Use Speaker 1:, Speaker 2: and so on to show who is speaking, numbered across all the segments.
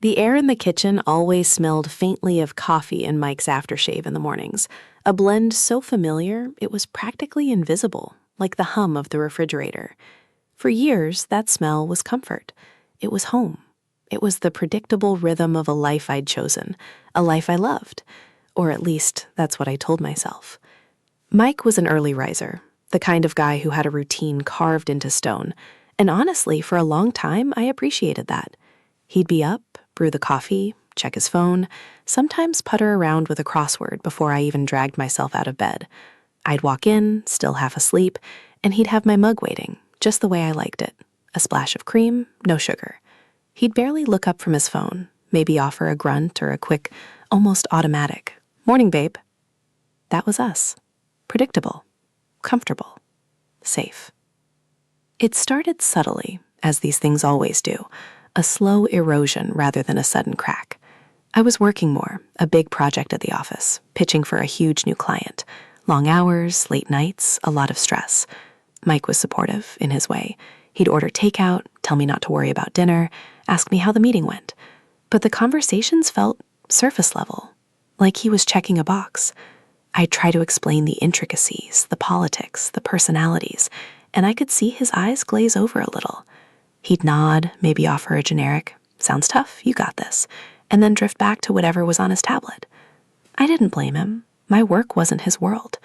Speaker 1: The air in the kitchen always smelled faintly of coffee and Mike's aftershave in the mornings, a blend so familiar it was practically invisible, like the hum of the refrigerator. For years, that smell was comfort. It was home. It was the predictable rhythm of a life I'd chosen, a life I loved. Or at least, that's what I told myself. Mike was an early riser, the kind of guy who had a routine carved into stone, and honestly, for a long time, I appreciated that. He'd be up, brew the coffee, check his phone, sometimes putter around with a crossword before I even dragged myself out of bed. I'd walk in, still half asleep, and he'd have my mug waiting, just the way I liked it. A splash of cream, no sugar. He'd barely look up from his phone, maybe offer a grunt or a quick, almost automatic, "Morning, babe." That was us. Predictable, comfortable, safe. It started subtly, as these things always do, a slow erosion rather than a sudden crack. I was working more, a big project at the office, pitching for a huge new client. Long hours, late nights, a lot of stress. Mike was supportive, in his way. He'd order takeout, tell me not to worry about dinner, ask me how the meeting went. But the conversations felt surface level, like he was checking a box. I'd try to explain the intricacies, the politics, the personalities, and I could see his eyes glaze over a little. He'd nod, maybe offer a generic, "Sounds tough, you got this," and then drift back to whatever was on his tablet. I didn't blame him. My work wasn't his world.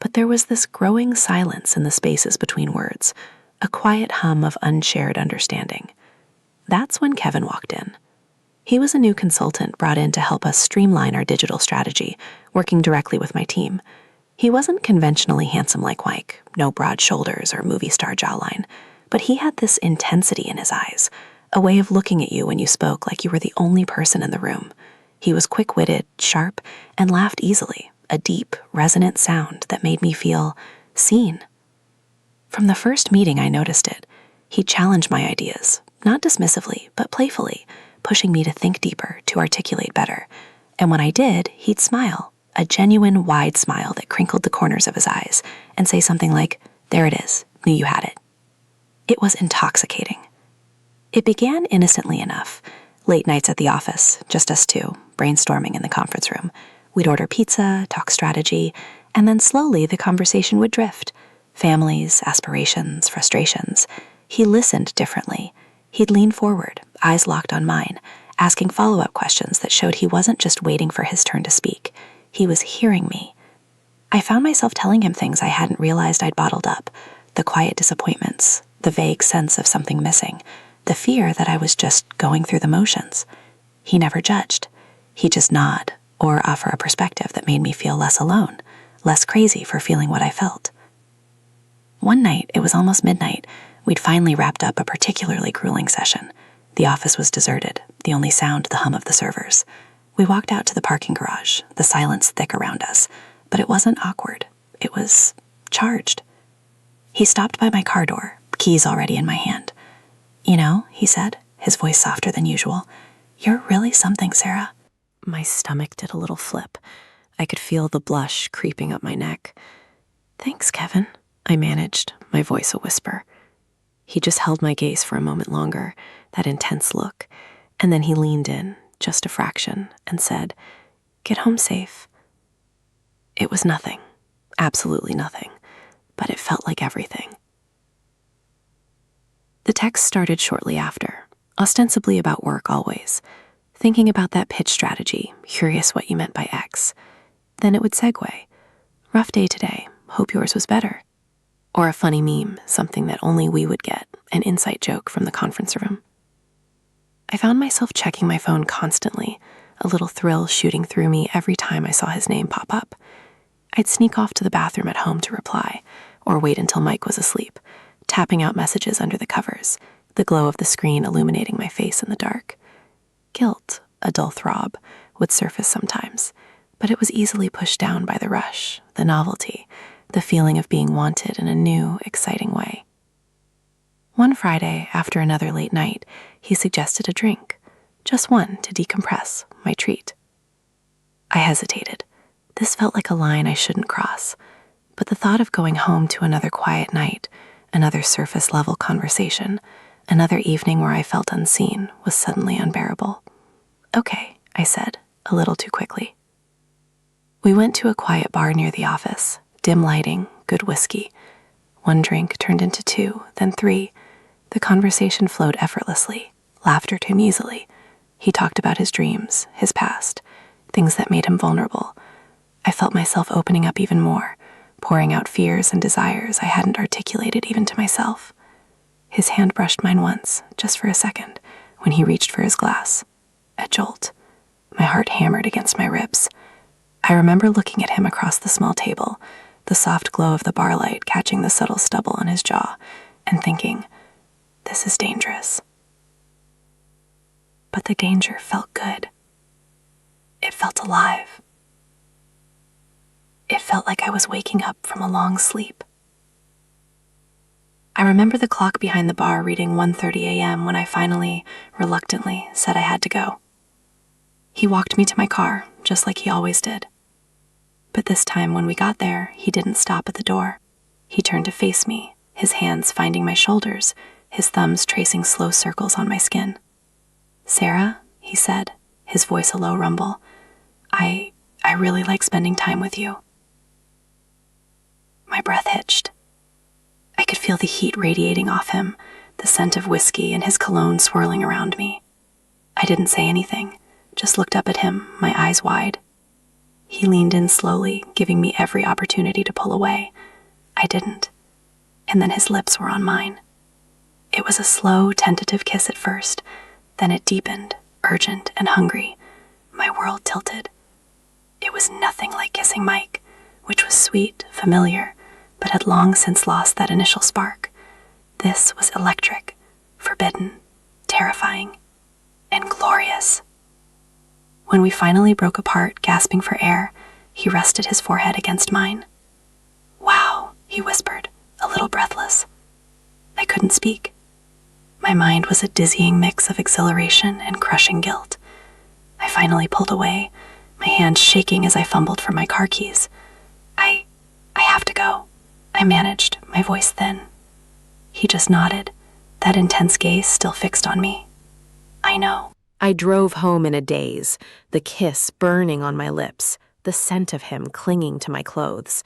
Speaker 1: But there was this growing silence in the spaces between words, a quiet hum of unshared understanding. That's when Kevin walked in. He was a new consultant brought in to help us streamline our digital strategy, working directly with my team. He wasn't conventionally handsome like Mike, no broad shoulders or movie star jawline, but he had this intensity in his eyes, a way of looking at you when you spoke like you were the only person in the room. He was quick-witted, sharp, and laughed easily, a deep, resonant sound that made me feel seen. From the first meeting, I noticed it. He challenged my ideas, not dismissively, but playfully, pushing me to think deeper, to articulate better. And when I did, he'd smile, a genuine, wide smile that crinkled the corners of his eyes, and say something like, "There it is, knew you had it." It was intoxicating. It began innocently enough. Late nights at the office, just us two, brainstorming in the conference room. We'd order pizza, talk strategy, and then slowly the conversation would drift. Families, aspirations, frustrations. He listened differently. He'd lean forward, eyes locked on mine, asking follow-up questions that showed he wasn't just waiting for his turn to speak. He was hearing me. I found myself telling him things I hadn't realized I'd bottled up, the quiet disappointments, the vague sense of something missing, the fear that I was just going through the motions. He never judged. He'd just nod or offer a perspective that made me feel less alone, less crazy for feeling what I felt. One night, it was almost midnight, we'd finally wrapped up a particularly grueling session. The office was deserted, the only sound the hum of the servers. We walked out to the parking garage, the silence thick around us, but it wasn't awkward. It was charged. He stopped by my car door, keys already in my hand. "You know," he said, his voice softer than usual, "you're really something, Sarah." My stomach did a little flip. I could feel the blush creeping up my neck. "Thanks, Kevin," I managed, my voice a whisper. He just held my gaze for a moment longer, that intense look, and then he leaned in, just a fraction, and said, "Get home safe." It was nothing, absolutely nothing, but it felt like everything. The text started shortly after, ostensibly about work always, thinking about that pitch strategy, curious what you meant by X. Then it would segue, "Rough day today, hope yours was better." Or a funny meme, something that only we would get, an inside joke from the conference room. I found myself checking my phone constantly, a little thrill shooting through me every time I saw his name pop up. I'd sneak off to the bathroom at home to reply, or wait until Mike was asleep, tapping out messages under the covers, the glow of the screen illuminating my face in the dark. Guilt, a dull throb, would surface sometimes, but it was easily pushed down by the rush, the novelty, the feeling of being wanted in a new, exciting way. One Friday, after another late night, he suggested a drink, just one to decompress, my treat. I hesitated. This felt like a line I shouldn't cross, but the thought of going home to another quiet night, another surface-level conversation, another evening where I felt unseen was suddenly unbearable. Okay, I said, a little too quickly. We went to a quiet bar near the office, dim lighting, good whiskey. One drink turned into two, then three. The conversation flowed effortlessly. Laughter came easily. He talked about his dreams, his past, things that made him vulnerable. I felt myself opening up even more, pouring out fears and desires I hadn't articulated even to myself. His hand brushed mine once, just for a second, when he reached for his glass. A jolt. My heart hammered against my ribs. I remember looking at him across the small table, the soft glow of the bar light catching the subtle stubble on his jaw, and thinking, this is dangerous. But the danger felt good. It felt alive. It felt like I was waking up from a long sleep. I remember the clock behind the bar reading 1:30 a.m. when I finally, reluctantly, said I had to go. He walked me to my car, just like he always did. But this time when we got there, he didn't stop at the door. He turned to face me, his hands finding my shoulders, his thumbs tracing slow circles on my skin. "Sarah," he said, his voice a low rumble, I really like spending time with you." My breath hitched. I could feel the heat radiating off him, the scent of whiskey and his cologne swirling around me. I didn't say anything, just looked up at him, my eyes wide. He leaned in slowly, giving me every opportunity to pull away. I didn't. And then his lips were on mine. It was a slow, tentative kiss at first, then it deepened, urgent and hungry. My world tilted. It was nothing like kissing Mike, which was sweet, familiar, but had long since lost that initial spark. This was electric, forbidden, terrifying, and glorious. When we finally broke apart, gasping for air, he rested his forehead against mine. "Wow," he whispered, a little breathless. I couldn't speak. My mind was a dizzying mix of exhilaration and crushing guilt. I finally pulled away, my hands shaking as I fumbled for my car keys. I have to go," I managed, my voice thin. He just nodded, that intense gaze still fixed on me. "I know."
Speaker 2: I drove home in a daze, the kiss burning on my lips, the scent of him clinging to my clothes.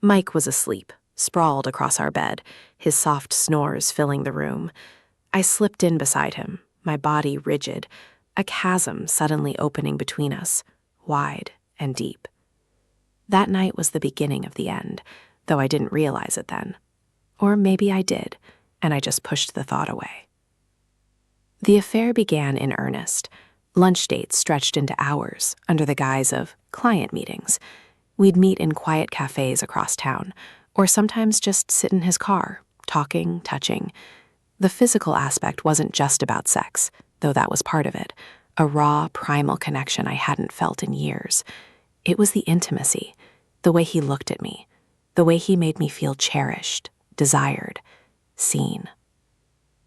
Speaker 2: Mike was asleep, sprawled across our bed, his soft snores filling the room. I slipped in beside him, my body rigid, a chasm suddenly opening between us, wide and deep. That night was the beginning of the end, though I didn't realize it then. Or maybe I did, and I just pushed the thought away. The affair began in earnest. Lunch dates stretched into hours under the guise of client meetings. We'd meet in quiet cafes across town, or sometimes just sit in his car, talking, touching. The physical aspect wasn't just about sex, though that was part of it, a raw, primal connection I hadn't felt in years. It was the intimacy, the way he looked at me, the way he made me feel cherished, desired, seen.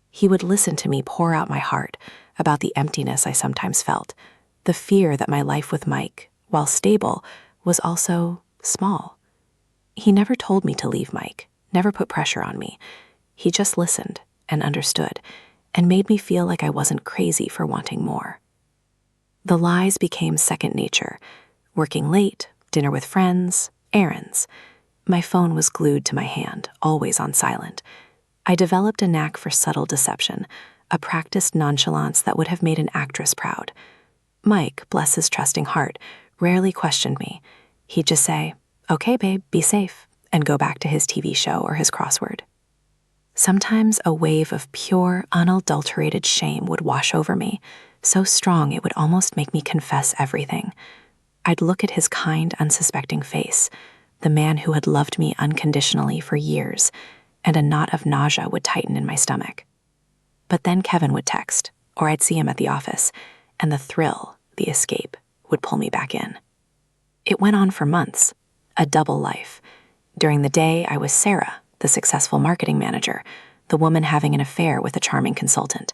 Speaker 2: He would listen to me pour out my heart about the emptiness I sometimes felt, the fear that my life with Mike, while stable, was also small. He never told me to leave Mike, never put pressure on me. He just listened and understood, and made me feel like I wasn't crazy for wanting more. The lies became second nature. Working late, dinner with friends, errands. My phone was glued to my hand, always on silent. I developed a knack for subtle deception, a practiced nonchalance that would have made an actress proud. Mike, bless his trusting heart, rarely questioned me. He'd just say, "Okay, babe, be safe," and go back to his TV show or his crossword. Sometimes a wave of pure, unadulterated shame would wash over me, so strong it would almost make me confess everything. I'd look at his kind, unsuspecting face, the man who had loved me unconditionally for years, and a knot of nausea would tighten in my stomach. But then Kevin would text, or I'd see him at the office, and the thrill, the escape, would pull me back in. It went on for months, a double life. During the day, I was Sarah, the successful marketing manager, the woman having an affair with a charming consultant.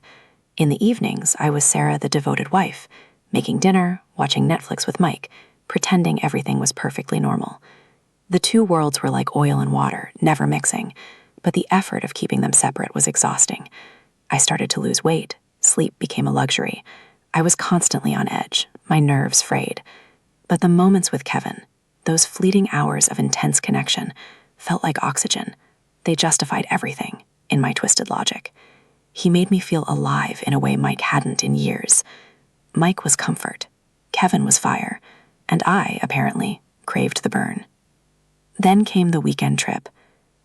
Speaker 2: In the evenings, I was Sarah, the devoted wife, making dinner, watching Netflix with Mike, pretending everything was perfectly normal. The two worlds were like oil and water, never mixing, but the effort of keeping them separate was exhausting. I started to lose weight. Sleep became a luxury.
Speaker 1: I was constantly on edge, my nerves frayed. But the moments with Kevin, those fleeting hours of intense connection, felt like oxygen. They justified everything in my twisted logic. He made me feel alive in a way Mike hadn't in years. Mike was comfort, Kevin was fire, and I, apparently, craved the burn. Then came the weekend trip.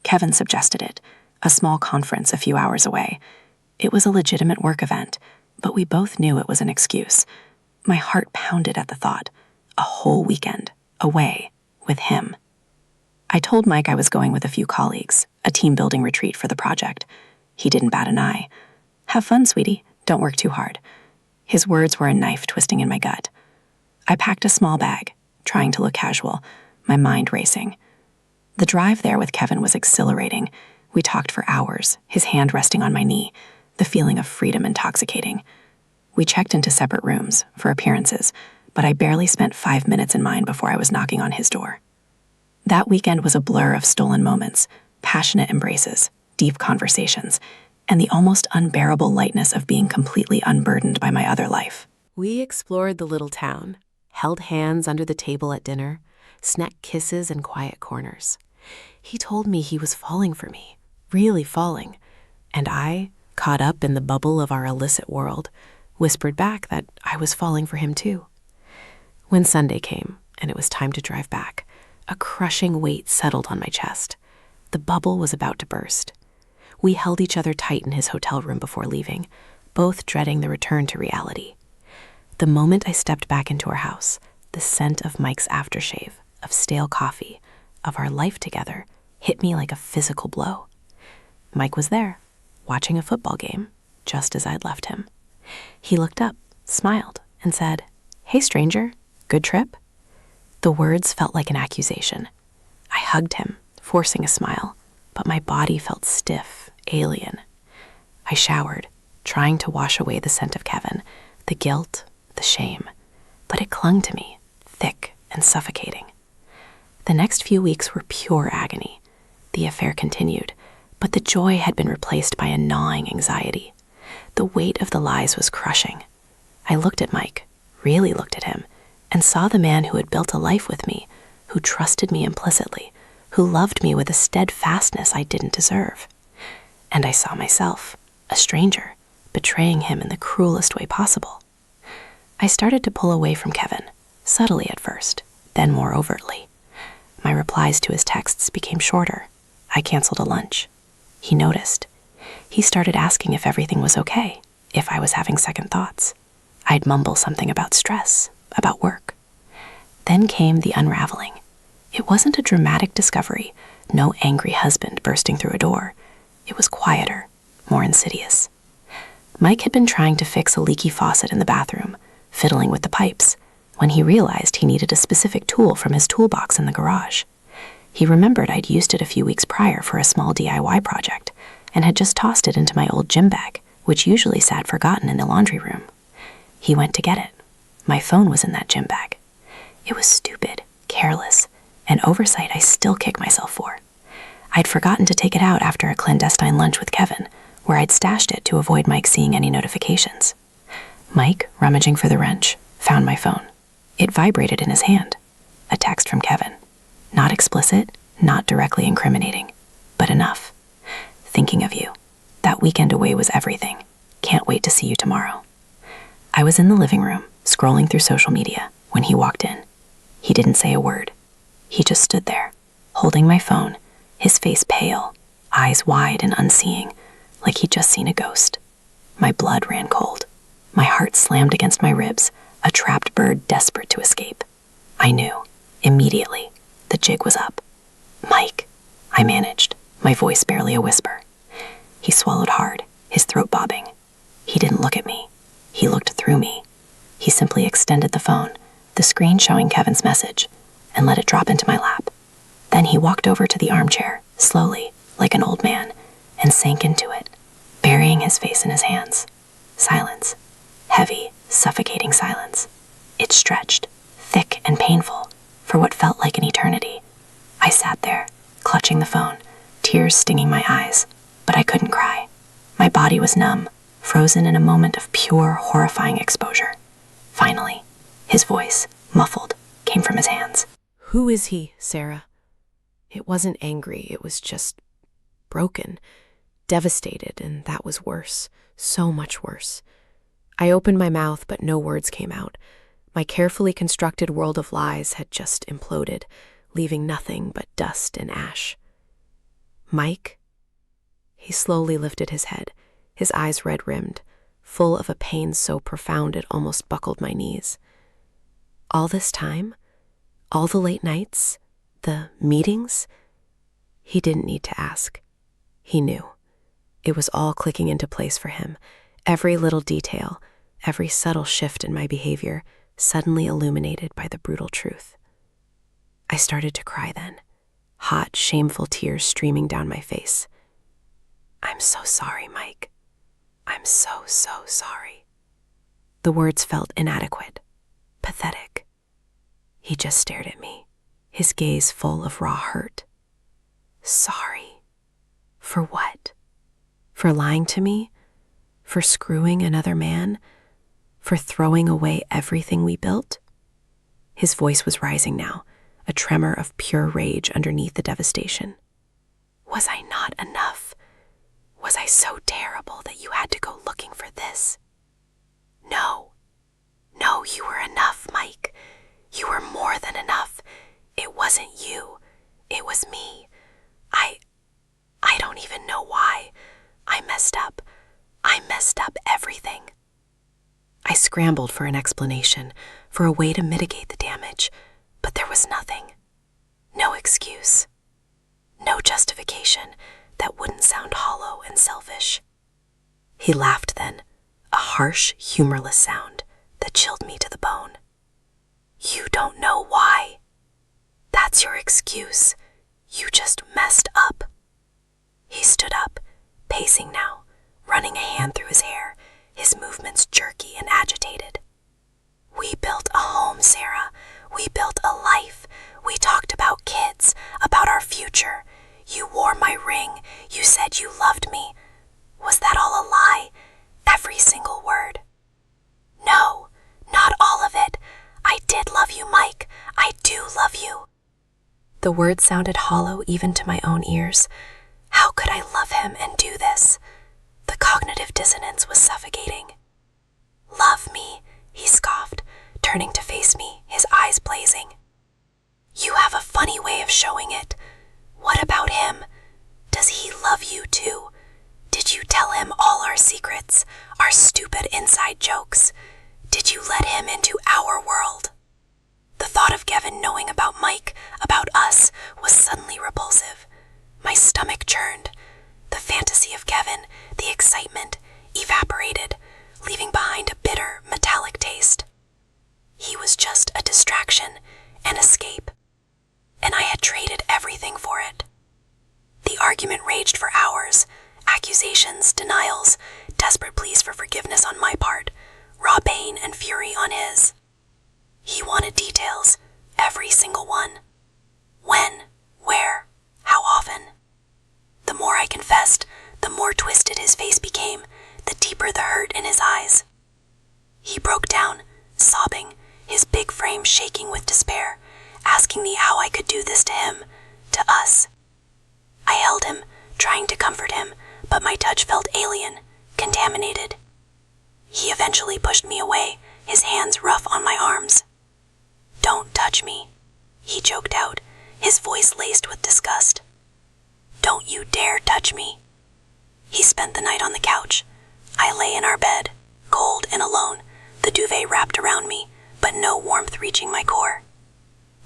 Speaker 1: Kevin suggested it, a small conference a few hours away. It was a legitimate work event, but we both knew it was an excuse. My heart pounded at the thought. A whole weekend, away, with him. I told Mike I was going with a few colleagues, a team-building retreat for the project. He didn't bat an eye. "Have fun, sweetie. Don't work too hard." His words were a knife twisting in my gut. I packed a small bag, trying to look casual, my mind racing. The drive there with Kevin was exhilarating. We talked for hours, his hand resting on my knee, the feeling of freedom intoxicating. We checked into separate rooms for appearances, but I barely spent 5 minutes in mine before I was knocking on his door. That weekend was a blur of stolen moments, passionate embraces, deep conversations, and the almost unbearable lightness of being completely unburdened by my other life.
Speaker 2: We explored the little town, held hands under the table at dinner, snack kisses in quiet corners. He told me he was falling for me, really falling, and I, caught up in the bubble of our illicit world, whispered back that I was falling for him too. When Sunday came and it was time to drive back, a crushing weight settled on my chest. The bubble was about to burst. We held each other tight in his hotel room before leaving, both dreading the return to reality. The moment I stepped back into our house, the scent of Mike's aftershave, of stale coffee, of our life together, hit me like a physical blow. Mike was there, watching a football game, just as I'd left him. He looked up, smiled, and said, "Hey, stranger, good trip?" The words felt like an accusation. I hugged him, forcing a smile, but my body felt stiff, alien. I showered, trying to wash away the scent of Kevin, the guilt, the shame, but it clung to me, thick and suffocating. The next few weeks were pure agony. The affair continued, but the joy had been replaced by a gnawing anxiety. The weight of the lies was crushing. I looked at Mike, really looked at him, and saw the man who had built a life with me, who trusted me implicitly, who loved me with a steadfastness I didn't deserve. And I saw myself, a stranger, betraying him in the cruelest way possible. I started to pull away from Kevin, subtly at first, then more overtly. My replies to his texts became shorter. I canceled a lunch. He noticed. He started asking if everything was okay, if I was having second thoughts. I'd mumble something about stress, about work. Then came the unraveling. It wasn't a dramatic discovery, no angry husband bursting through a door. It was quieter, more insidious. Mike had been trying to fix a leaky faucet in the bathroom, fiddling with the pipes, when he realized he needed a specific tool from his toolbox in the garage. He remembered I'd used it a few weeks prior for a small DIY project, and had just tossed it into my old gym bag, which usually sat forgotten in the laundry room. He went to get it. My phone was in that gym bag. It was stupid, careless, an oversight I still kick myself for. I'd forgotten to take it out after a clandestine lunch with Kevin, where I'd stashed it to avoid Mike seeing any notifications. Mike, rummaging for the wrench, found my phone. It vibrated in his hand. A text from Kevin. Not explicit, not directly incriminating, but enough. Thinking of you. That weekend away was everything. Can't wait to see you tomorrow. I was in the living room, scrolling through social media, when he walked in. He didn't say a word. He just stood there, holding my phone, his face pale, eyes wide and unseeing, like he'd just seen a ghost. My blood ran cold. My heart slammed against my ribs, a trapped bird desperate to escape. I knew, immediately, the jig was up. "Mike," I managed, my voice barely a whisper. He swallowed hard, his throat bobbing. He didn't look at me. He looked through me. He simply extended the phone, the screen showing Kevin's message, and let it drop into my lap. Then he walked over to the armchair, slowly, like an old man, and sank into it, burying his face in his hands. Silence. Heavy, suffocating silence. It stretched, thick and painful, for what felt like an eternity. I sat there, clutching the phone, tears stinging my eyes, but I couldn't cry. My body was numb, frozen in a moment of pure, horrifying exposure.
Speaker 1: Finally, his voice, muffled, came from his hands.
Speaker 2: "Who is he, Sarah?" It wasn't angry, it was just broken, devastated, and that was worse, so much worse. I opened my mouth, but no words came out. My carefully constructed world of lies had just imploded, leaving nothing but dust and ash. "Mike?" He slowly lifted his head, his eyes red-rimmed, full of a pain so profound it almost buckled my knees. All this time? All the late nights? The meetings? He didn't need to ask. He knew. It was all clicking into place for him. Every little detail, every subtle shift in my behavior, suddenly illuminated by the brutal truth. I started to cry then, hot, shameful tears streaming down my face. "I'm so sorry, Mike. I'm so sorry." The words felt inadequate, pathetic. He just stared at me, his gaze full of raw hurt. Sorry? For what? For lying to me? For screwing another man? For throwing away everything we built? His voice was rising now, a tremor of pure rage underneath the devastation. Was I not enough? Was I so terrible that you had to go looking for this? No, you were enough, Mike. You were more than enough. It wasn't you. It was me. I don't even know why. I messed up. I messed up everything. I scrambled for an explanation, for a way to mitigate the damage, but there was nothing. No excuse. No justification that wouldn't sound hollow and selfish. He laughed then, a harsh, humorless sound that chilled me to the bone. You don't know why. That's your excuse. You just messed up. He stood up, pacing now, running a hand through his hair, his movements jerky and agitated. We built a home, Sarah. We built a life. We talked about kids, about our future. You wore my ring. You said you loved me. Was that all a lie? Every single word? No, not all of it. I did love you, Mike. I do love you. The words sounded hollow even to my own ears. How could I love him and do this? The cognitive dissonance was suffocating. Love me, he scoffed, turning to face me, his eyes blazing. You have a funny way of showing it. What about him? Does he love you too? Did you tell him all our secrets, our stupid inside jokes? Did you let him into our world? The thought of Kevin knowing about Mike, about us, was suddenly repulsive. My stomach churned. The fantasy of Kevin, the excitement, evaporated, leaving behind a bitter, metallic taste. He was just a distraction, an escape, and I had traded everything for it. The argument raged for hours, accusations, denials, desperate pleas for forgiveness on my part, raw pain and fury on his. He wanted details, every single one. When, where, how often? The more I confessed, the more twisted his face became, the deeper the hurt in his eyes. He broke down, sobbing, his big frame shaking with despair, asking me how I could do this to him, to us. I held him, trying to comfort him, but my touch felt alien, contaminated. He eventually pushed me away, his hands rough on my arms. Don't touch me, he choked out, his voice laced with disgust. Don't you dare touch me. He spent the night on the couch. I lay in our bed, cold and alone, the duvet wrapped around me, but no warmth reaching my core.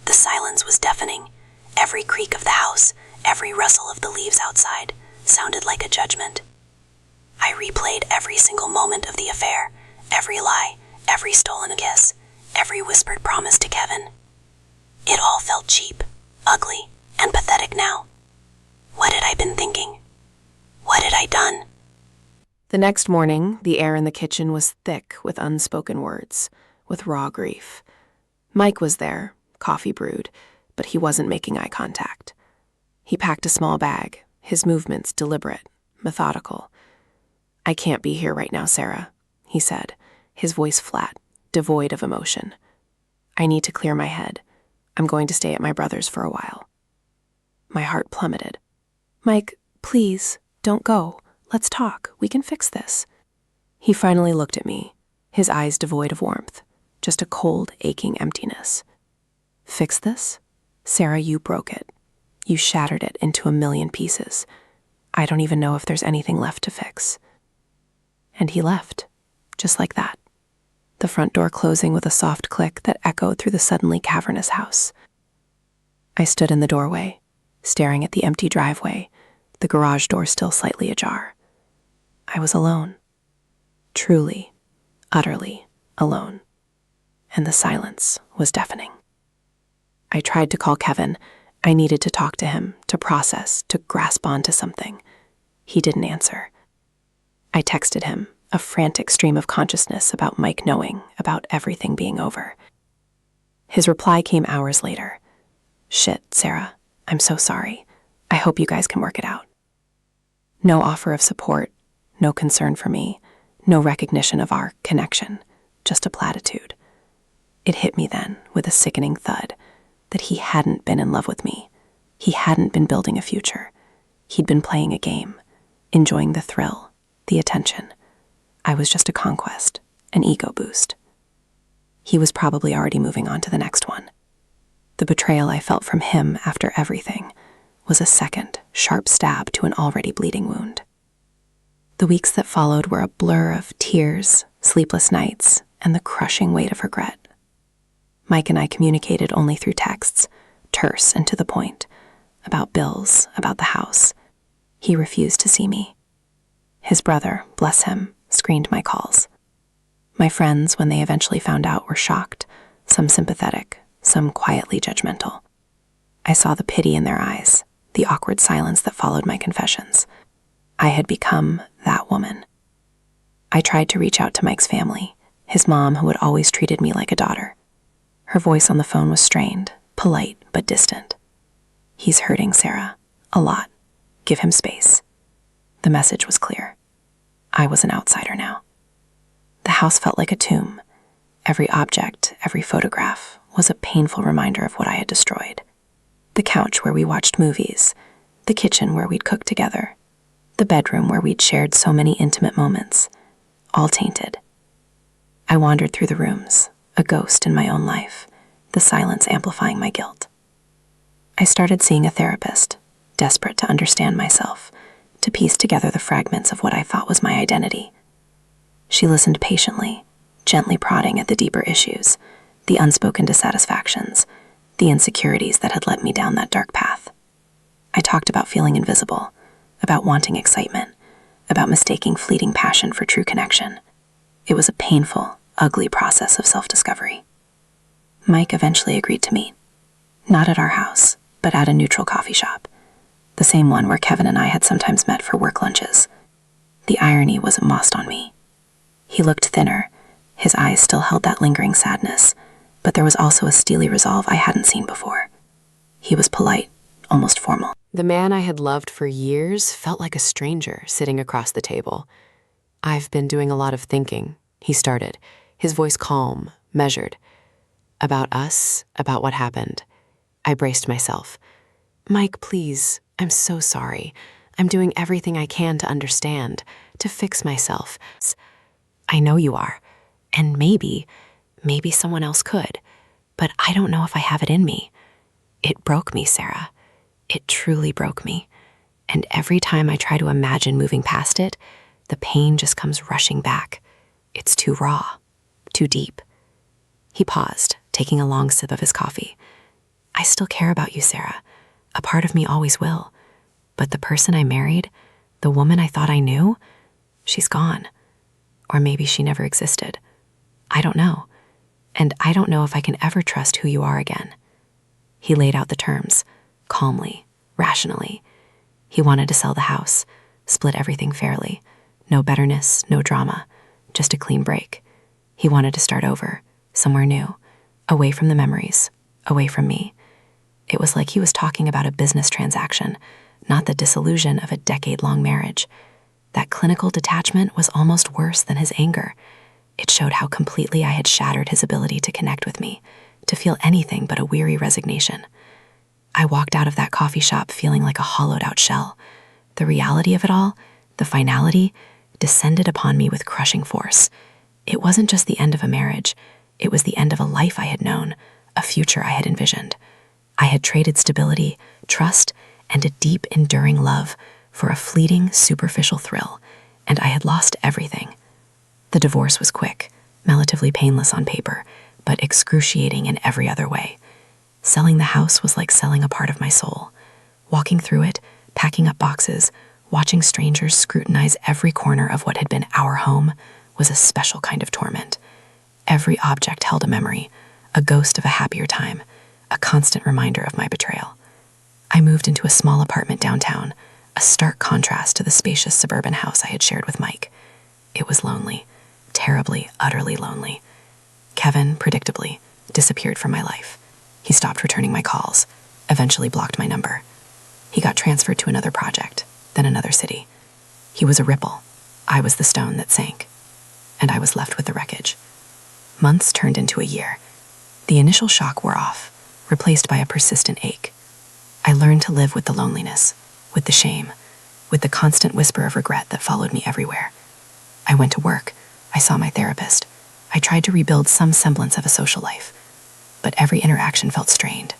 Speaker 2: The silence was deafening. Every creak of the house, every rustle of the leaves outside, sounded like a judgment. I replayed every single moment of the affair, every lie, every stolen kiss, every whispered promise to Kevin. It all felt cheap, ugly, and pathetic now. What had I been thinking? What had I done? The next morning, the air in the kitchen was thick with unspoken words, with raw grief. Mike was there, coffee brewed, but he wasn't making eye contact. He packed a small bag, his movements deliberate, methodical. I can't be here right now, Sarah, he said, his voice flat,
Speaker 1: devoid of emotion. I need to clear my head. I'm going to stay at my brother's for a while. My heart plummeted. Mike, please, don't go. Let's talk. We can fix this. He finally looked at me, his eyes devoid of warmth, just a cold, aching emptiness. Fix this? Sarah, you broke it. You shattered it into a million pieces. I don't even know if there's anything left to fix. And he left, just like that. The front door closing with a soft click that echoed through the suddenly cavernous house. I stood in the doorway, staring at the empty driveway, the garage door still slightly ajar. I was alone. Truly, utterly alone. And the silence was deafening. I tried to call Kevin. I needed to talk to him, to process, to grasp onto something. He didn't answer. I texted him, a frantic stream of consciousness about Mike knowing, about everything being over. His reply came hours later. Shit, Sarah, I'm so sorry. I hope you guys can work it out. No offer of support, no concern for me, no recognition of our connection, just a platitude. It hit me then with a sickening thud that he hadn't been in love with me. He hadn't been building a future. He'd been playing a game, enjoying the thrill, the attention. I was just a conquest, an ego boost. He was probably already moving on to the next one. The betrayal I felt from him after everything was a second, sharp stab to an already bleeding wound. The weeks that followed were a blur of tears, sleepless nights, and the crushing weight of regret. Mike and I communicated only through texts, terse and to the point, about bills, about the house. He refused to see me. His brother, bless him, screened my calls. My friends, when they eventually found out, were shocked, some sympathetic, some quietly judgmental. I saw the pity in their eyes, the awkward silence that followed my confessions. I had become that woman. I tried to reach out to Mike's family, his mom who had always treated me like a daughter. Her voice on the phone was strained, polite but distant. He's hurting, Sarah. A lot. Give him space. The message was clear. I was an outsider now. The house felt like a tomb. Every object, every photograph was a painful reminder of what I had destroyed. The couch where we watched movies, the kitchen where we'd cooked together, the bedroom where we'd shared so many intimate moments, all tainted. I wandered through the rooms, a ghost in my own life, the silence amplifying my guilt. I started seeing a therapist, desperate to understand myself, to piece together the fragments of what I thought was my identity. She listened patiently, gently prodding at the deeper issues, the unspoken dissatisfactions, the insecurities that had led me down that dark path. I talked about feeling invisible, about wanting excitement, about mistaking fleeting passion for true connection. It was a painful, ugly process of self-discovery. Mike eventually agreed to meet, not at our house, but at a neutral coffee shop, the same one where Kevin and I had sometimes met for work lunches. The irony wasn't lost on me. He looked thinner, his eyes still held that lingering sadness, but there was also a steely resolve I hadn't seen before. He was polite, almost formal.
Speaker 2: The man I had loved for years felt like a stranger sitting across the table. I've been doing a lot of thinking, he started, his voice calm, measured. About us, about what happened. I braced myself. Mike, please, I'm so sorry. I'm doing everything I can to understand, to fix myself. I know you are. And maybe someone else could. But I don't know if I have it in me. It broke me, Sarah. It truly broke me. And every time I try to imagine moving past it, the pain just comes rushing back. It's too raw, too deep. He paused, taking a long sip of his coffee. I still care about you, Sarah. A part of me always will. But the person I married, the woman I thought I knew, she's gone. Or maybe she never existed. I don't know. And I don't know if I can ever trust who you are again. He laid out the terms, calmly, rationally. He wanted to sell the house, split everything fairly. No bitterness, no drama, just a clean break. He wanted to start over, somewhere new, away from the memories, away from me. It was like he was talking about a business transaction, not the disillusion of a decade-long marriage. That clinical detachment was almost worse than his anger.
Speaker 1: It showed how completely I had shattered his ability to connect with me, to feel anything but a weary resignation. I walked out of that coffee shop feeling like a hollowed-out shell. The reality of it all, the finality, descended upon me with crushing force. It wasn't just the end of a marriage. It was the end of a life I had known, a future I had envisioned. I had traded stability, trust, and a deep, enduring love for a fleeting, superficial thrill, and I had lost everything. The divorce was quick, relatively painless on paper, but excruciating in every other way. Selling the house was like selling a part of my soul. Walking through it, packing up boxes, watching strangers scrutinize every corner of what had been our home was a special kind of torment. Every object held a memory, a ghost of a happier time, a constant reminder of my betrayal. I moved into a small apartment downtown, a stark contrast to the spacious suburban house I had shared with Mike. It was lonely, terribly, utterly lonely. Kevin, predictably, disappeared from my life. He stopped returning my calls, eventually blocked my number. He got transferred to another project, then another city. He was a ripple. I was the stone that sank. And I was left with the wreckage. Months turned into a year. The initial shock wore off, replaced by a persistent ache. I learned to live with the loneliness, with the shame, with the constant whisper of regret that followed me everywhere. I went to work. I saw my therapist. I tried to rebuild some semblance of a social life. But every interaction felt strained.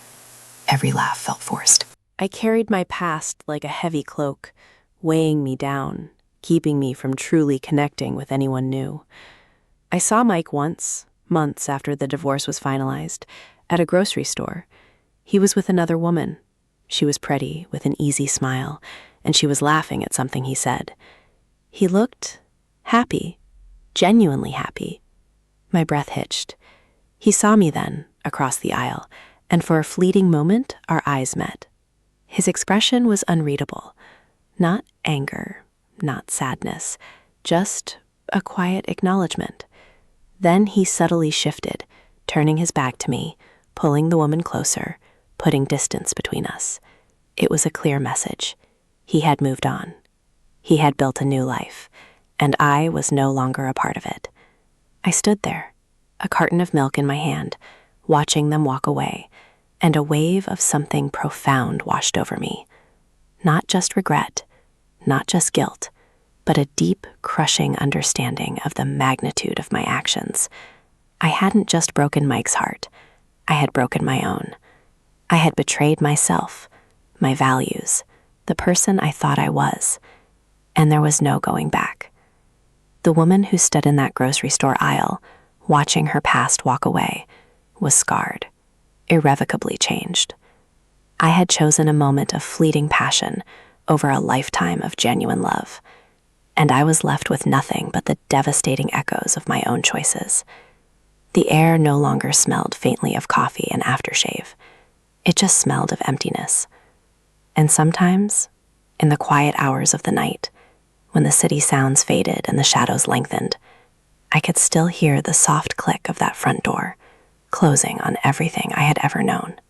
Speaker 1: Every laugh felt forced.
Speaker 2: I carried my past like a heavy cloak, weighing me down, keeping me from truly connecting with anyone new. I saw Mike once, months after the divorce was finalized, at a grocery store. He was with another woman. She was pretty, with an easy smile, and she was laughing at something he said. He looked happy, genuinely happy. My breath hitched. He saw me then, across the aisle, and for a fleeting moment our eyes met. His expression was unreadable. Not anger, not sadness, just a quiet acknowledgement. Then he subtly shifted, turning his back to me, pulling the woman closer, putting distance between us. It was a clear message. He had moved on. He had built a new life, and I was no longer a part of it. I stood there, a carton of milk in my hand, watching them walk away, and a wave of something profound washed over me. Not just regret, not just guilt, but a deep, crushing understanding of the magnitude of my actions. I hadn't just broken Mike's heart. I had broken my own. I had betrayed myself, my values, the person I thought I was, and there was no going back. The woman who stood in that grocery store aisle, watching her past walk away, was scarred, irrevocably changed. I had chosen a moment of fleeting passion over a lifetime of genuine love, and I was left with nothing but the devastating echoes of my own choices. The air no longer smelled faintly of coffee and aftershave. It just smelled of emptiness. And sometimes, in the quiet hours of the night, when the city sounds faded and the shadows lengthened, I could still hear the soft click of that front door, closing on everything I had ever known.